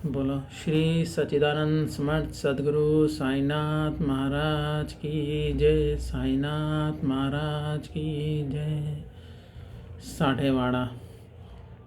बोलो श्री सच्चिदानंद समर्थ सद्गुरु साईनाथ महाराज की जय। साईनाथ महाराज की जय। साठेवाड़ा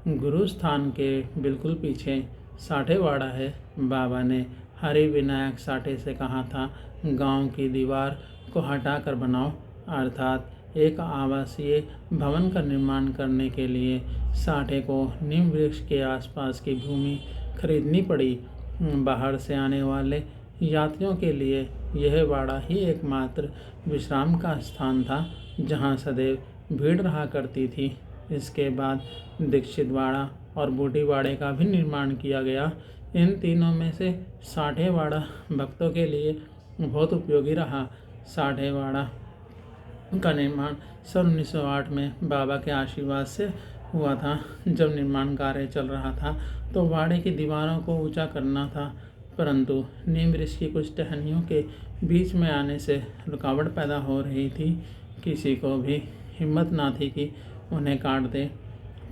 गुरु स्थान के बिल्कुल पीछे साठेवाड़ा है। बाबा ने हरि विनायक साठे से कहा था, गांव की दीवार को हटाकर बनाओ, अर्थात एक आवासीय भवन का निर्माण करने के लिए साठे को नीम वृक्ष के आसपास की भूमि खरीदनी पड़ी। बाहर से आने वाले यात्रियों के लिए यह वाड़ा ही एकमात्र विश्राम का स्थान था, जहां सदैव भीड़ रहा करती थी। इसके बाद दीक्षित वाड़ा और बूटी वाड़े का भी निर्माण किया गया। इन तीनों में से साठेवाड़ा भक्तों के लिए बहुत उपयोगी रहा। साठेवाड़ा का निर्माण सन 1908 में बाबा के आशीर्वाद से हुआ था। जब निर्माण कार्य चल रहा था तो वाड़े की दीवारों को ऊंचा करना था, परंतु नीम वृक्ष की कुछ टहनियों के बीच में आने से रुकावट पैदा हो रही थी। किसी को भी हिम्मत ना थी कि उन्हें काट दे।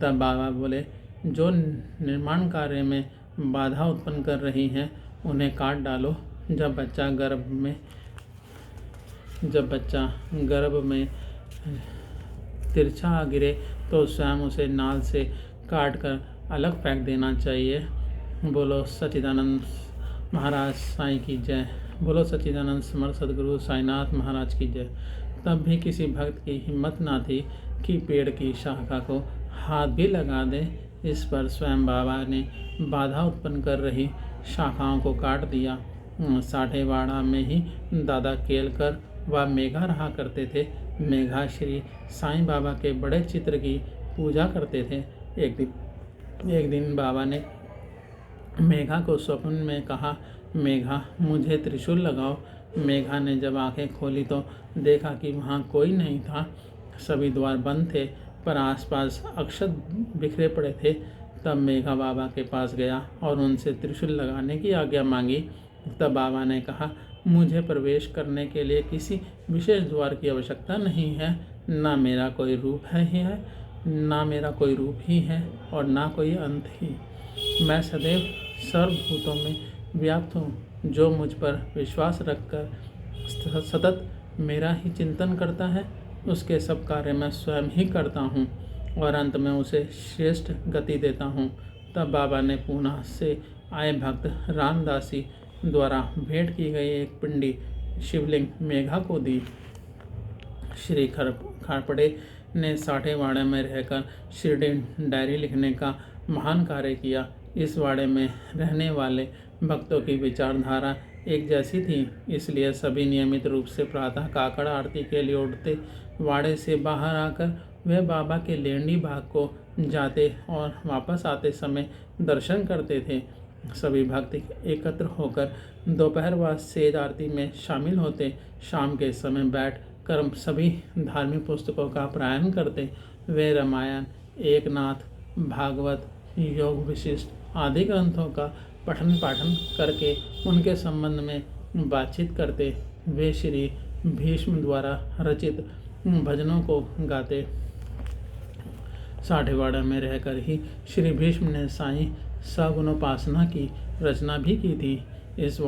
तब बाबा बोले, जो निर्माण कार्य में बाधा उत्पन्न कर रही हैं उन्हें काट डालो। जब बच्चा गर्भ में तिरछा गिरे तो स्वयं उसे नाल से काट कर अलग फेंक देना चाहिए। बोलो सच्चिदानंद महाराज साईं की जय। बोलो सच्चिदानंद समर्थ सद्गुरु साईनाथ महाराज की जय। तब भी किसी भक्त की हिम्मत ना थी कि पेड़ की शाखा को हाथ भी लगा दे। इस पर स्वयं बाबा ने बाधा उत्पन्न कर रही शाखाओं को काट दिया। साठेवाड़ा में ही दादा केलकर व मेघा रहा करते थे। मेघा श्री साईं बाबा के बड़े चित्र की पूजा करते थे। एक दिन बाबा ने मेघा को स्वप्न में कहा, मेघा मुझे त्रिशूल लगाओ। मेघा ने जब आंखें खोली तो देखा कि वहाँ कोई नहीं था। सभी द्वार बंद थे, पर आसपास अक्षत बिखरे पड़े थे। तब मेघा बाबा के पास गया और उनसे त्रिशूल लगाने की आज्ञा मांगी। तब बाबा ने कहा, मुझे प्रवेश करने के लिए किसी विशेष द्वार की आवश्यकता नहीं है। ना मेरा कोई रूप ही है और ना कोई अंत ही। मैं सदैव सर्वभूतों में व्याप्त हूँ। जो मुझ पर विश्वास रखकर सतत मेरा ही चिंतन करता है, उसके सब कार्य मैं स्वयं ही करता हूँ और अंत में उसे श्रेष्ठ गति देता हूँ। तब बाबा ने पुणे से आए भक्त रामदासी द्वारा भेंट की गई एक पिंडी शिवलिंग मेघा को दी। श्री खारपड़े ने साठेवाड़े में रहकर शिरडी डायरी लिखने का महान कार्य किया। इस वाड़े में रहने वाले भक्तों की विचारधारा एक जैसी थी, इसलिए सभी नियमित रूप से प्रातः काकड़ आरती के लिए उठते। वाड़े से बाहर आकर वे बाबा के लेंडी बाग को जाते और वापस आते समय दर्शन करते थे। सभी भक्त एकत्र होकर दोपहर व सेज आरती में शामिल होते। शाम के समय बैठ कर सभी धार्मिक पुस्तकों का पारायण करते। वे रामायण, एकनाथ, भागवत, योग विशिष्ट आदि ग्रंथों का पठन पाठन करके उनके संबंध में बातचीत करते। वे श्री भीष्म द्वारा रचित भजनों को गाते। साठेवाड़ा में रहकर ही श्री भीष्म ने साईं सगुणोपासना की रचना भी की थी। इस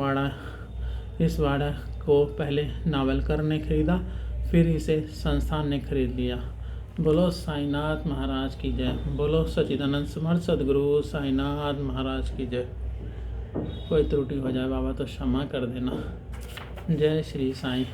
वाड़ा को पहले नावलकर ने खरीदा, फिर इसे संस्थान ने खरीद लिया। बोलो साईनाथ महाराज की जय। बोलो सच्चिदानंद समर्थ सद्गुरु साईनाथ महाराज की जय। कोई त्रुटि हो जाए बाबा तो क्षमा कर देना। जय श्री साईं।